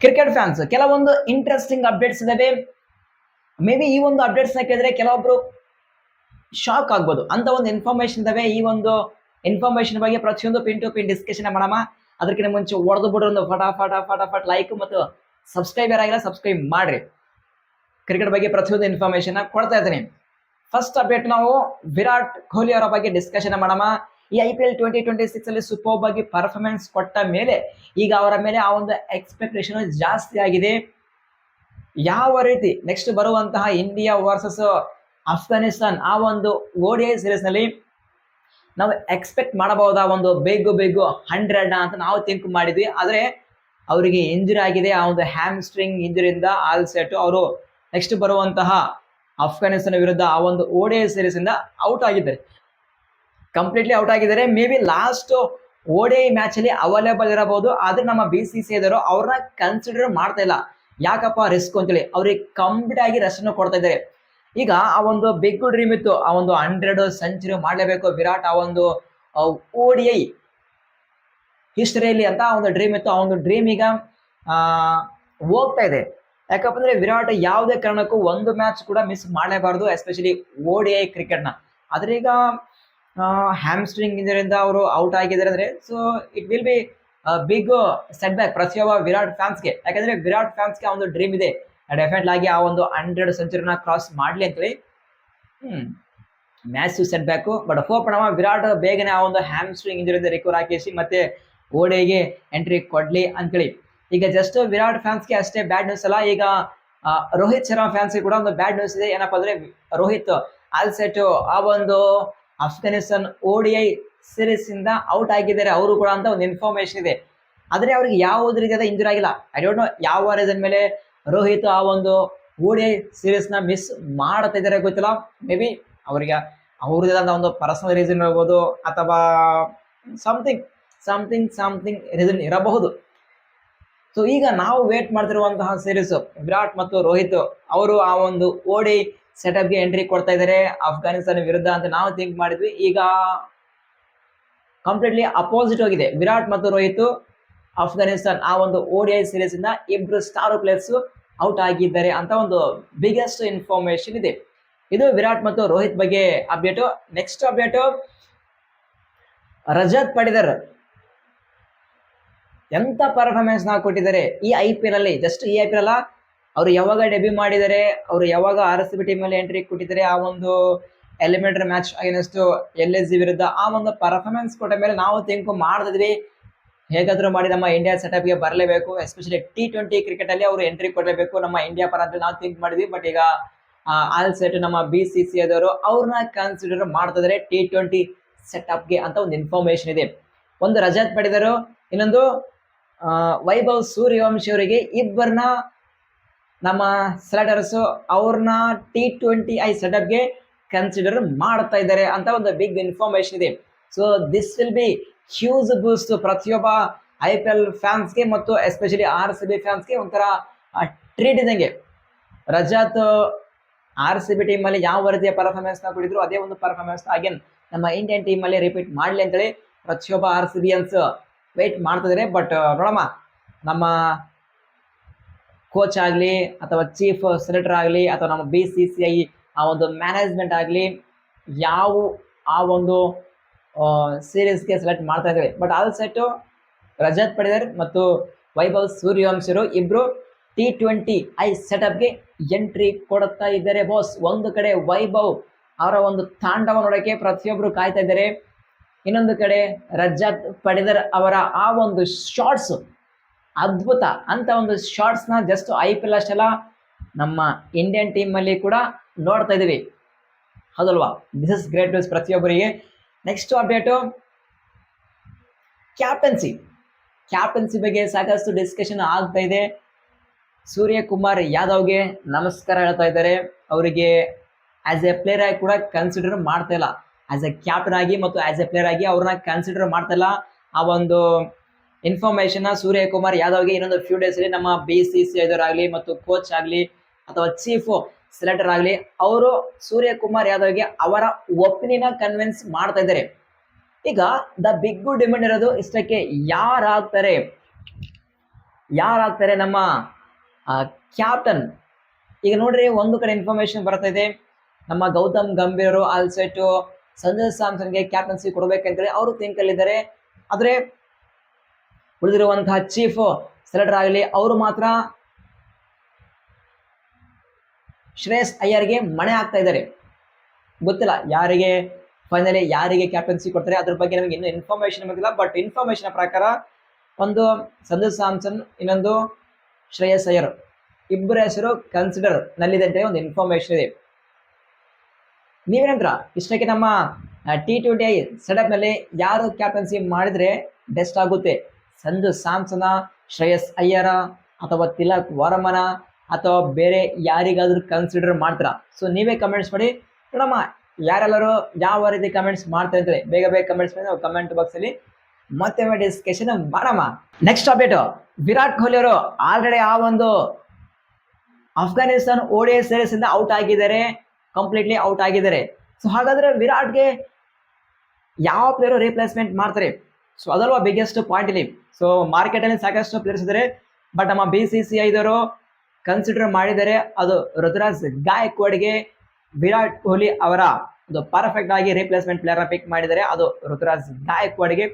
Cricket fans ಕೆಲವೊಂದು interesting updates ಇದಾವೆ. May be ಈ ಒಂದು ಅಪ್ಡೇಟ್ಸ್ ನ ಕೇಳಿದ್ರೆ ಕೆಲವೊಬ್ರು ಶಾಕ್ ಆಗ್ಬೋದು ಅಂತ ಒಂದು ಇನ್ಫಾರ್ಮೇಶನ್ ಇದಾವೆ. ಈ ಒಂದು ಇನ್ಫಾರ್ಮೇಶನ್ ಬಗ್ಗೆ ಪ್ರತಿಯೊಂದು ಪಿನ್ ಟು ಪಿನ್ ಡಿಸ್ಕಷನ್ ಮಾಡೋಣ. ಅದಕ್ಕಿಂತ ಮುಂಚೆ ಹೊಡೆದು ಬಿಡ್ರಿ ಒಂದು ಫಟಾಫಟ್ ಲೈಕ್ ಮತ್ತು ಸಬ್ಸ್ಕ್ರೈಬರ್ ಆಗಿಲ್ಲ ಸಬ್ಸ್ಕ್ರೈಬ್ ಮಾಡ್ರಿ. ಕ್ರಿಕೆಟ್ ಬಗ್ಗೆ ಪ್ರತಿಯೊಂದು ಇನ್ಫಾರ್ಮೇಶನ್ ಕೊಡ್ತಾ ಇದ್ದೀನಿ. ಫಸ್ಟ್ ಅಪ್ಡೇಟ್ ನಾವು ವಿರಾಟ್ ಕೊಹ್ಲಿ ಅವರ ಬಗ್ಗೆ ಡಿಸ್ಕಷನ್ ಮಾಡೋಣ. ಈ IPL 2026 ಅಲ್ಲಿ ಸೂಪರ್ ಆಗಿ ಪರ್ಫಾರ್ಮೆನ್ಸ್ ಕೊಟ್ಟ ಮೇಲೆ ಈಗ ಅವರ ಮೇಲೆ ಆ ಒಂದು ಎಕ್ಸ್ಪೆಕ್ಟೇಷನ್ ಜಾಸ್ತಿ ಆಗಿದೆ. ಯಾವ ರೀತಿ ನೆಕ್ಸ್ಟ್ ಬರುವಂತಹ ಇಂಡಿಯಾ ವರ್ಸಸ್ ಅಫ್ಘಾನಿಸ್ತಾನ್ ಆ ಒಂದು ODI ಸೀರೀಸ್ ನಲ್ಲಿ ನಾವು ಎಕ್ಸ್ಪೆಕ್ಟ್ ಮಾಡಬಹುದಾ ಒಂದು ಬೇಗ 100 ಅಂತ ನಾವು ಥಿಂಕ್ ಮಾಡಿದ್ವಿ. ಆದ್ರೆ ಅವರಿಗೆ ಇಂಜುರಿ ಆಗಿದೆ. ಆ ಒಂದು ಹ್ಯಾಮ್ಸ್ಟ್ರಿಂಗ್ ಇಂಜುರಿಯಿಂದ ಆಲ್ ಸೆಟ್ ಅವರು ನೆಕ್ಸ್ಟ್ ಬರುವಂತಹ ಅಫ್ಘಾನಿಸ್ತಾನ ವಿರುದ್ಧ ಆ ಒಂದು ODI ಸೀರೀಸ್ ಇಂದ ಔಟ್ ಆಗಿದ್ದಾರೆ, ಕಂಪ್ಲೀಟ್ಲಿ ಔಟ್ ಆಗಿದ್ದಾರೆ. May be last ODI match ಅಲ್ಲಿ ಅವೈಲೇಬಲ್ ಇರಬಹುದು, ಆದ್ರೆ ನಮ್ಮ BCCI ಅವರು ಅವ್ರನ್ನ ಕನ್ಸಿಡರ್ ಮಾಡ್ತಾ ಇಲ್ಲ. ಯಾಕಪ್ಪ ರಿಸ್ಕ್ ಅಂತೇಳಿ ಅವ್ರಿಗೆ ಕಂಪ್ಲೀಟ್ ಆಗಿ ರೆಸ್ಟ್ ಅನ್ನು ಕೊಡ್ತಾ ಇದ್ದಾರೆ. ಈಗ ಆ ಒಂದು ಬಿಗ್ ಡ್ರೀಮ್ ಇತ್ತು, ಆ ಒಂದು 100 ಸೆಂಚುರಿ ಮಾಡಲೇಬೇಕು ವಿರಾಟ್, ಆ ಒಂದು ODI ಹಿಸ್ಟರಿಯಲ್ಲಿ ಅಂತ ಆ ಒಂದು ಡ್ರೀಮ್ ಇತ್ತು. ಆ ಒಂದು ಡ್ರೀಮ್ ಈಗ ಹೋಗ್ತಾ ಇದೆ. ಯಾಕಪ್ಪ ಅಂದ್ರೆ ವಿರಾಟ್ ಯಾವುದೇ ಕಾರಣಕ್ಕೂ ಒಂದು ಮ್ಯಾಚ್ ಕೂಡ ಮಿಸ್ ಮಾಡಲೇಬಾರ್ದು, ಎಸ್ಪೆಷಲಿ ODI ಕ್ರಿಕೆಟ್ನ. ಆದ್ರೆ ಈಗ ಹ್ಯಾಮ್ಸ್ಟ್ರಿಂಗ್ ಇಂಜರಿಯಿಂದ ಅವರು ಔಟ್ ಆಗಿದ್ದಾರೆ ಅಂದ್ರೆ so it will be big setback ಪ್ರತಿಯೊಬ್ಬ ವಿರಾಟ್ ಫ್ಯಾನ್ಸ್ಗೆ. ಯಾಕಂದ್ರೆ ವಿರಾಟ್ ಫ್ಯಾನ್ಸ್ಗೆ ಆ ಒಂದು ಡ್ರೀಮ್ ಇದೆ ಡೆಫಿನೆಟ್ ಆಗಿ ಆ ಒಂದು 100 ಸೆಂಚುರಿನ ಕ್ರಾಸ್ ಮಾಡ್ಲಿ ಅಂತೇಳಿ. Massive set back. But hope ನಮ್ಮ ವಿರಾಟ್ ಬೇಗನೆ ಆ ಒಂದು ಹ್ಯಾಮ್ಸ್ಟ್ರಿಂಗ್ ಇಂಜರಿಯಿಂದ ರಿಕವರ್ ಹಾಕಿಸಿ ಮತ್ತೆ ODIಗೆ ಎಂಟ್ರಿ ಕೊಡ್ಲಿ ಅಂತೇಳಿ. ಈಗ ಜಸ್ಟ್ ವಿರಾಟ್ ಫ್ಯಾನ್ಸ್ಗೆ ಅಷ್ಟೇ ಬ್ಯಾಡ್ ನ್ಯೂಸ್ ಅಲ್ಲ, ಈಗ ರೋಹಿತ್ ಶರ್ಮಾ ಫ್ಯಾನ್ಸ್ಗೆ ಕೂಡ ಒಂದು ಬ್ಯಾಡ್ ನ್ಯೂಸ್ ಇದೆ. ಏನಪ್ಪಾ ಅಂದ್ರೆ ರೋಹಿತ್ ಆಲ್ಸೆಟ್ ಆ ಒಂದು ಅಫ್ಘಾನಿಸ್ತಾನ್ ODI ಸೀರೀಸ್ ಇಂದ ಔಟ್ ಆಗಿದ್ದಾರೆ ಅವರು ಕೂಡ ಅಂತ ಒಂದು ಇನ್ಫಾರ್ಮೇಶನ್ ಇದೆ. ಆದ್ರೆ ಅವ್ರಿಗೆ ಯಾವುದೇ ರೀತಿಯಾದ ಇಂಜುರಿ ಆಗಿಲ್ಲ. ಐ ಡೋಂಟ್ ನೋ ಯಾವ ರೀಸನ್ ಮೇಲೆ ರೋಹಿತ್ ಆ ಒಂದು ODI ಸೀರೀಸ್ ನ ಮಿಸ್ ಮಾಡ್ತಾ ಇದ್ದಾರೆ ಗೊತ್ತಿಲ್ಲ. ಮೇ ಬಿ ಅವರಿಗೆ ಅವ್ರದೇ ಒಂದು ಪರ್ಸನಲ್ ರೀಸನ್ ಇರ್ಬೋದು ಅಥವಾ ಸಮಥಿಂಗ್ ರೀಸನ್ ಇರಬಹುದು. ಸೊ ಈಗ ನಾವು ವೇಟ್ ಮಾಡ್ತಿರುವಂತಹ ಸೀರೀಸ್ ವಿರಾಟ್ ಮತ್ತು ರೋಹಿತ್ ಅವರು ಆ ಒಂದು ODI ಸೆಟಪ್ಗೆ ಎಂಟ್ರಿ ಕೊಡ್ತಾ ಇದ್ದಾರೆ ಅಫ್ಘಾನಿಸ್ತಾನ ವಿರುದ್ಧ ಅಂತ ನಾವು ಥಿಂಕ್ ಮಾಡಿದ್ವಿ. ಈಗ ಕಂಪ್ಲೀಟ್ಲಿ ಅಪೋಸಿಟ್ ಹೋಗಿದೆ. ವಿರಾಟ್ ಮತ್ತು ರೋಹಿತ್ ಅಫ್ಘಾನಿಸ್ತಾನ್ ಆ ಒಂದು ODI ಸೀರೀಸ್ ಇಂದ ಇಬ್ರು ಸ್ಟಾರ್ ಪ್ಲೇಯರ್ಸ್ ಔಟ್ ಆಗಿದ್ದಾರೆ ಅಂತ ಒಂದು ಬಿಗ್ಗೆಸ್ಟ್ ಇನ್ಫಾರ್ಮೇಶನ್ ಇದೆ. ಇದು ವಿರಾಟ್ ಮತ್ತು ರೋಹಿತ್ ಬಗ್ಗೆ ಅಪ್ಡೇಟ್. ನೆಕ್ಸ್ಟ್ ಅಪ್ಡೇಟ್, ರಜತ್ ಪಡಿದರ್ ಎಂತ ಪರ್ಫಾರ್ಮೆನ್ಸ್ ನಾವು ಕೊಟ್ಟಿದ್ದಾರೆ ಈ IPL ಅಲ್ಲಿ. ಜಸ್ಟ್ ಈ IPL ಅಲ್ಲ, ಅವರು ಯಾವಾಗ ಡೆಬ್ಯೂ ಮಾಡಿದ್ದಾರೆ, ಅವರು ಯಾವಾಗ RCB ಟೀಮ್ ಅಲ್ಲಿ ಎಂಟ್ರಿ ಕೊಟ್ಟಿದ್ದಾರೆ, ಆ ಒಂದು ಎಲಿಮಿನೇಟರ್ ಮ್ಯಾಚ್ ಅಗೇನ್ಸ್ಟ್ LSG ವಿರುದ್ಧ ಆ ಒಂದು ಪರ್ಫಾರ್ಮೆನ್ಸ್ ಕೊಟ್ಟ ಮೇಲೆ ನಾವು ಥಿಂಕ್ ಮಾಡ್ತಿದ್ವಿ ಹೇಗಾದ್ರೂ ಮಾಡಿ ನಮ್ಮ ಇಂಡಿಯಾ ಸೆಟಪ್ಗೆ ಬರಲೇಬೇಕು, ಎಸ್ಪೆಷಲಿ T20 ಕ್ರಿಕೆಟ್ ಅಲ್ಲಿ ಅವರು ಎಂಟ್ರಿ ಕೊಡಲೇಬೇಕು ನಮ್ಮ ಇಂಡಿಯಾ ಪರ ಅಂತ ನಾವು ಥಿಂಕ್ ಮಾಡಿದ್ವಿ. ಬಟ್ ಈಗ ಆಲ್ ಸೆಟ್ ನಮ್ಮ BCCI ಅವರು ಅವ್ರನ್ನ ಕನ್ಸಿಡರ್ ಮಾಡ್ತಿದ್ದಾರೆ T20 ಸೆಟಪ್ಗೆ ಅಂತ ಒಂದು ಇನ್ಫಾರ್ಮೇಶನ್ ಇದೆ. ಒಂದು ರಜತ್ ಪಡಿದರು, ಇನ್ನೊಂದು ವೈಭವ್ ಸೂರ್ಯವಂಶಿ ಅವರಿಗೆ ಇಬ್ಬರನ್ನ ನಮ್ಮ ಸೆಲೆಕ್ಟರ್ಸ್ ಅವ್ರನ್ನ T20 ಸೆಟಪ್ಗೆ ಕನ್ಸಿಡರ್ ಮಾಡ್ತಾ ಇದ್ದಾರೆ ಅಂತ ಒಂದು ಬಿಗ್ ಇನ್ಫಾರ್ಮೇಶನ್ ಇದೆ. So this will be huge boost ಪ್ರತಿಯೊಬ್ಬ IPL ಫ್ಯಾನ್ಸ್ಗೆ ಮತ್ತು ಎಸ್ಪೆಷಲಿ RCB ಫ್ಯಾನ್ಸ್ಗೆ ಒಂಥರ ಟ್ರೀಟ್ ಇದ್ದಂಗೆ. ರಜತ್ RCB ಟೀಮ್ ಅಲ್ಲಿ ಯಾವ ರೀತಿಯ ಪರ್ಫಾರ್ಮೆನ್ಸ್ ನ ಕೊಟ್ಟಿದ್ರು ಅದೇ ಒಂದು ಪರ್ಫಾರ್ಮೆನ್ಸ್ ಅಗೇನ್ ನಮ್ಮ ಇಂಡಿಯನ್ ಟೀಮ್ ಅಲ್ಲಿ ರಿಪೀಟ್ ಮಾಡ್ಲಿ ಅಂತೇಳಿ ಪ್ರತಿಯೊಬ್ಬ RCBians ವೇಟ್ ಮಾಡ್ತಿದ್ದಾರೆ. ಬಟ್ ನೋಡಮ್ಮ, ನಮ್ಮ ಕೋಚ್ ಆಗಲಿ ಅಥವಾ ಚೀಫ್ ಸೆಲೆಕ್ಟರ್ ಆಗಲಿ ಅಥವಾ ನಮ್ಮ BCCI ಆ ಒಂದು ಮ್ಯಾನೇಜ್ಮೆಂಟ್ ಆಗಲಿ ಯಾವ ಆ ಒಂದು ಸೀರೀಸ್ಗೆ ಸೆಲೆಕ್ಟ್ ಮಾಡ್ತಾ ಇದ್ದಾರೆ. ಬಟ್ ಆಲ್ ಸೆಟ್ ರಜತ್ ಪಡಿದರ್ ಮತ್ತು ವೈಭವ್ ಸೂರ್ಯವಂಶರು ಇಬ್ರು T20 ಸೆಟಪ್ಗೆ ಎಂಟ್ರಿ ಕೊಡುತ್ತಾ ಇದ್ದಾರೆ ಬಾಸ್. ಒಂದು ಕಡೆ ವೈಭವ್ ಅವರ ಒಂದು ತಾಂಡವ ನೋಡೋಕೆ ಪ್ರತಿಯೊಬ್ಬರು ಕಾಯ್ತಾ ಇದ್ದಾರೆ, ಇನ್ನೊಂದು ಕಡೆ ರಜತ್ ಪಡಿದರ್ ಅವರ ಆ ಒಂದು ಶಾರ್ಟ್ಸ್ ಅದ್ಭುತ ಅಂತ ಒಂದು ಶಾರ್ಟ್ಸ್ ನ ಜಸ್ಟ್ IPL ಅಷ್ಟೆಲ್ಲ ನಮ್ಮ ಇಂಡಿಯನ್ ಟೀಮ್ ಅಲ್ಲಿ ಕೂಡ ನೋಡ್ತಾ ಇದೀವಿ, ಹೌದಲ್ವಾ? ದಿಸ್ ಇಸ್ ಗ್ರೇಟ್ ನ್ಯೂಸ್ ಪ್ರತಿಯೊಬ್ಬರಿಗೆ. ನೆಕ್ಸ್ಟ್ ಅಪ್ಡೇಟು, ಕ್ಯಾಪ್ಟನ್ಸಿ ಬಗ್ಗೆ ಸಾಕಷ್ಟು ಡಿಸ್ಕಷನ್ ಆಗ್ತಾ ಇದೆ. ಸೂರ್ಯಕುಮಾರ್ ಯಾದವ್ಗೆ ನಮಸ್ಕಾರ ಹೇಳ್ತಾ ಇದ್ದಾರೆ. ಅವರಿಗೆ ಆಸ್ ಎ ಪ್ಲೇಯರ್ ಆಗಿ ಕೂಡ ಕನ್ಸಿಡರ್ ಮಾಡ್ತಾ ಇಲ್ಲ, ಆಸ್ ಎ ಕ್ಯಾಪ್ಟನ್ ಆಗಿ ಮತ್ತು ಆಸ್ ಎ ಪ್ಲೇಯರ್ ಆಗಿ ಅವ್ರನ್ನ ಕನ್ಸಿಡರ್ ಮಾಡ್ತಾ ಇಲ್ಲ. ಆ ಒಂದು ಇನ್ಫಾರ್ಮೇಶನ್ ಸೂರ್ಯಕುಮಾರ್ ಯಾದವ್ಗೆ ಇನ್ನೊಂದು ಫ್ಯೂ ಡೇಸ್ ಅಲ್ಲಿ ನಮ್ಮ BCCI ಆಗಲಿ ಮತ್ತು ಕೋಚ್ ಆಗಲಿ ಅಥವಾ ಚೀಫ್ ಸೆಲೆಕ್ಟರ್ ಆಗಲಿ ಅವರು ಸೂರ್ಯಕುಮಾರ್ ಯಾದವ್ಗೆ ಅವರ ಒಪಿನಿಯನ್ ಕನ್ವಿನ್ಸ್ ಮಾಡ್ತಾ ಇದ್ದಾರೆ. ಈಗ ದ ಬಿಗ್ ಡಿಮ್ಯಾಂಡ್ ಇರೋದು ಇಷ್ಟಕ್ಕೆ ಯಾರಾಗ್ತಾರೆ, ಯಾರಾಗ್ತಾರೆ ನಮ್ಮ ಕ್ಯಾಪ್ಟನ್. ಈಗ ನೋಡ್ರಿ, ಒಂದು ಕಡೆ ಇನ್ಫಾರ್ಮೇಶನ್ ಬರ್ತಾ ಇದೆ, ನಮ್ಮ ಗೌತಮ್ ಗಂಭೀರ್ ಆಲ್ಸೆಟ್ ಸಂಜು ಸ್ಯಾಮ್ಸನ್ಗೆ ಕ್ಯಾಪ್ಟನ್ಸಿ ಕೊಡ್ಬೇಕಂತೇಳಿ ಅವರು ಥಿಂಕ್ ಅಲ್ಲಿದ್ದಾರೆ. ಆದ್ರೆ ಉಳಿದಿರುವಂತಹ ಚೀಫ್ ಸೆಲೆಕ್ಟರ್ ಆಗಲಿ ಅವರು ಮಾತ್ರ ಶ್ರೇಯಸ್ ಅಯ್ಯರ್ಗೆ ಮಣೆ ಆಗ್ತಾ ಇದ್ದಾರೆ. ಗೊತ್ತಿಲ್ಲ ಯಾರಿಗೆ ಫೈನಲಿ ಯಾರಿಗೆ ಕ್ಯಾಪ್ಟನ್ಸಿ ಕೊಡ್ತಾರೆ, ಅದ್ರ ಬಗ್ಗೆ ನಮಗೆ ಇನ್ನೂ ಇನ್ಫಾರ್ಮೇಶನ್ ಗೊತ್ತಿಲ್ಲ. ಬಟ್ ಇನ್ಫಾರ್ಮೇಶನ್ ಪ್ರಕಾರ ಒಂದು ಸಂಜು ಸ್ಯಾಮ್ಸನ್, ಇನ್ನೊಂದು ಶ್ರೇಯಸ್ ಅಯ್ಯರ್, ಇಬ್ಬರ ಹೆಸರು ಕನ್ಸಿಡರ್ ನಲ್ಲಿದೆ ಅಂತ ಒಂದು ಇನ್ಫಾರ್ಮೇಶನ್ ಇದೆ. ನೀವೇನಂದ್ರ ಇಷ್ಟಕ್ಕೆ ನಮ್ಮ T20 ಸೆಟಪ್ ನಲ್ಲಿ ಯಾರು ಕ್ಯಾಪ್ಟನ್ಸಿ ಮಾಡಿದ್ರೆ ಬೆಸ್ಟ್ ಆಗುತ್ತೆ? ಸಂಜು ಸ್ಯಾಮ್ಸನ, ಶ್ರೇಯಸ್ ಅಯ್ಯರ, ಅಥವಾ ತಿಲಕ್ ವರ್ಮನ, ಅಥವಾ ಬೇರೆ ಯಾರಿಗಾದ್ರೂ ಕನ್ಸಿಡರ್ ಮಾಡ್ತೀರಾ? ಸೊ ನೀವೇ ಕಮೆಂಟ್ಸ್ ಮಾಡಿ ನೋಡಮ್ಮ, ಯಾರೆಲ್ಲರೂ ಯಾವ ರೀತಿ ಕಮೆಂಟ್ಸ್ ಮಾಡ್ತಾರೆ ಅಂತೇಳಿ ಬೇಗ ಬೇಗ ಕಮೆಂಟ್ಸ್ ಮಾಡಿ ನಾವು ಕಮೆಂಟ್ ಬಾಕ್ಸ್ ಅಲ್ಲಿ ಮತ್ತೆ ಡಿಸ್ಕಷನ್ ಮಾಡಮ್ಮ. ನೆಕ್ಸ್ಟ್ ಅಪ್ಡೇಟ್, ವಿರಾಟ್ ಕೊಹ್ಲಿ ಅವರು ಆಲ್ರೆಡಿ ಆ ಒಂದು ಅಫ್ಘಾನಿಸ್ತಾನ್ ODI ಸೀರೀಸ್ ಇಂದ ಔಟ್ ಆಗಿದ್ದಾರೆ, ಕಂಪ್ಲೀಟ್ಲಿ ಔಟ್ ಆಗಿದ್ದಾರೆ. ಸೊ ಹಾಗಾದ್ರೆ ವಿರಾಟ್ಗೆ ಯಾವ ಪ್ಲೇಯರ್ ರಿಪ್ಲೇಸ್ಮೆಂಟ್ ಮಾಡ್ತಾರೆ? ಸೊ ಅದಲ್ವಾ ಬಿಗ್ಗೆಸ್ಟ್ ಪಾಯಿಂಟ್ ಇಲ್ಲಿ. ಸೊ ಮಾರ್ಕೆಟ್ ಅಲ್ಲಿ ಸಾಕಷ್ಟು ಪ್ಲೇಯರ್ಸ್ ಇದ್ದಾರೆ, ಬಟ್ ನಮ್ಮ BCCI ದವರು ಕನ್ಸಿಡರ್ ಮಾಡಿದರೆ ಅದು ರುತುರಾಜ್ ಗಾಯಕ್ವಾಡ್ಗೆ ವಿರಾಟ್ ಕೊಹ್ಲಿ ಅವರ ಒಂದು ಪರ್ಫೆಕ್ಟ್ ಆಗಿ ರಿಪ್ಲೇಸ್ಮೆಂಟ್ ಪ್ಲೇಯರ್ ಪಿಕ್ ಮಾಡಿದರೆ ಅದು ರುತುರಾಜ್ ಗಾಯಕ್ವಾಡ್ಗೆ.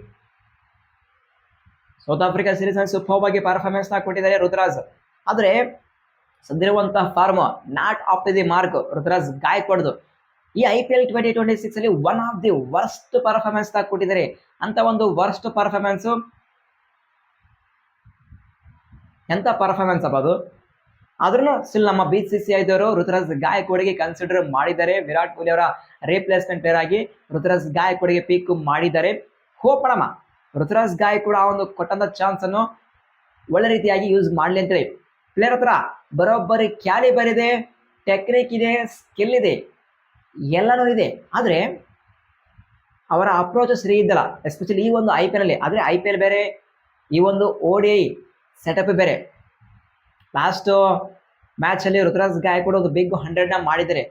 ಸೌತ್ ಆಫ್ರಿಕಾ ಸೀರೀಸ್ ನಲ್ಲಿ ಸೂಪರ್ ಆಗಿ ಪರ್ಫಾರ್ಮೆನ್ಸ್ ಕೊಟ್ಟಿದ್ದಾರೆ ರುತುರಾಜ್. ಆದ್ರೆ ಸದ್ದಿರುವಂತಹ form not up to the mark Ruturaj ಗಾಯಕ್ವಾಡ್ದು. ಈ IPL 2026 ಅಲ್ಲಿ one of the worst performance ಕೊಟ್ಟಿದ್ದಾರೆ. ಅಂತ ಒಂದು ವರ್ಸ್ಟ್ ಪರ್ಫಾರ್ಮೆನ್ಸ್ ಎಂತ ಪರ್ಫಾರ್ಮೆನ್ಸ್ ಅಪ್ಪ ಅದು. ಆದ್ರೂ ಸ್ಟಿಲ್ ನಮ್ಮ BCCI ದವರು ರುತುರಾಜ್ ಗಾಯಕ್ವಾಡ್ಗೆ ಕನ್ಸಿಡರ್ ಮಾಡಿದ್ದಾರೆ. ವಿರಾಟ್ ಕೊಹ್ಲಿ ಅವರ ರಿಪ್ಲೇಸ್ಮೆಂಟ್ ಪ್ಲೇಯರ್ ಆಗಿ ರುತುರಾಜ್ ಗಾಯಕ್ವಾಡ್ಗೆ ಪಿಕ್ ಮಾಡಿದ್ದಾರೆ. ಹೋಪಡಮ್ಮ, ರುತುರಾಜ್ ಗಾಯಕ್ವಾಡ್ ಆ ಒಂದು ಕೊಟ್ಟಂತ ಚಾನ್ಸ್ ಅನ್ನು ಒಳ್ಳೆ ರೀತಿಯಾಗಿ ಯೂಸ್ ಮಾಡ್ಲಿ ಅಂತೇಳಿ. ಪ್ಲೇಯರ್ ಹತ್ರ ಬರೋಬ್ಬರಿ ಕ್ಯಾಲಿಬರ್ ಇದೆ, ಟೆಕ್ನಿಕ್ ಇದೆ, ಸ್ಕಿಲ್ ಇದೆ, ಎಲ್ಲನೂ ಇದೆ. ಆದ್ರೆ ಅವರ ಅಪ್ರೋಚ್ ಸರಿ ಇದ್ದಲ್ಲ, ಎಸ್ಪೆಷಲಿ ಈ ಒಂದು IPL ಅಲ್ಲಿ. ಆದ್ರೆ IPL ಬೇರೆ, ಈ ಒಂದು ODI ಸೆಟಪ್ ಬೇರೆ. ಲಾಸ್ಟ್ ಮ್ಯಾಚ್ ಅಲ್ಲಿ ರುತುರಾಜ್ ಗಾಯಕ್ವಾಡ್ ಒಂದು ಬಿಗ್ 100 ಮಾಡಿದ್ದಾರೆ.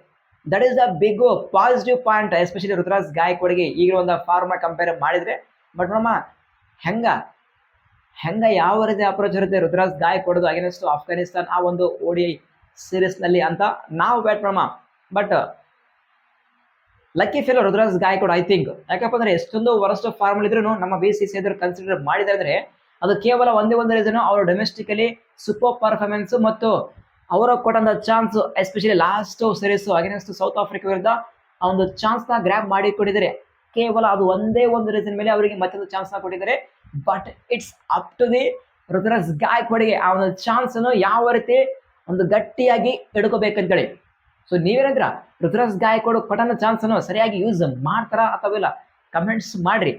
That is the big positive point, especially Ruturaj ಗಾಯಕ್ವಾಡ್ಗೆ ಈಗಿನ ಒಂದು ಫಾರ್ಮ್ ಕಂಪೇರ್ ಮಾಡಿದ್ರೆ. ಬಟ್ ನಮ್ಮ ಹೆಂಗ ಯಾವ ರೀತಿ ಅಪ್ರೋಚ್ ಇರುತ್ತೆ ರುತುರಾಜ್ ಗಾಯಕ್ವಾಡ್ ಅಗೇನ್ಸ್ಟ್ ಅಫ್ಘಾನಿಸ್ತಾನ್ ಆ ಒಂದು ODI ಸೀರೀಸ್ ನಲ್ಲಿ ಅಂತ ನಾವು ವೇಟ್ ಮಾಡೋಣ. But lucky fellow Ruturaj Gaikwad I think. ಯಾಕಪ್ಪ ಅಂದ್ರೆ ಎಷ್ಟೊಂದು ವರ್ಸ್ಟ್ ಫಾರ್ಮ್ ಇದ್ರು ನಮ್ಮ BCCI ಕನ್ಸಿಡರ್ ಮಾಡಿದ್ರೆ ಅಂದ್ರೆ ಅದು ಕೇವಲ ಒಂದೇ ಒಂದು ರೀಸನ್, ಅವರು ಡೊಮೆಸ್ಟಿಕಲಿ ಸೂಪರ್ ಪರ್ಫಾರ್ಮೆನ್ಸ್ ಮತ್ತು ಅವರ ಕೊಟ್ಟಂತ chance, especially last series against south Africa ವಿರುದ್ಧ ಆ ಒಂದು ಚಾನ್ಸ್ ನ ಗ್ರ್ಯಾಬ್ ಮಾಡಿ ಕೊಟ್ಟಿದ್ದಾರೆ. ಕೇವಲ ಅದು ಒಂದೇ ಒಂದು ರೀಸನ್ ಮೇಲೆ ಅವರಿಗೆ ಮತ್ತೊಂದು ಚಾನ್ಸ್ ನ ಕೊಟ್ಟಿದ್ದಾರೆ. But it's up to the Ruturaj ಗಾಯಕ್ವಾಡ್ಗೆ ಆ ಒಂದು ಚಾನ್ಸ್ ಅನ್ನು ಯಾವ ರೀತಿ ಒಂದು ಗಟ್ಟಿಯಾಗಿ ಹಿಡ್ಕೋಬೇಕಂತೇಳಿ. ಸೊ ನೀವೇನಂದ್ರ ರುತುರಾಜ್ ಗಾಯಕ್ವಾಡ್ ಕೊಟ್ಟಂತ ಚಾನ್ಸ್ ಅನ್ನು ಸರಿಯಾಗಿ ಯೂಸ್ ಮಾಡ್ತಾರಾ ಅಥವಾ ಇಲ್ಲ? ಕಮೆಂಟ್ಸ್ ಮಾಡ್ರಿ.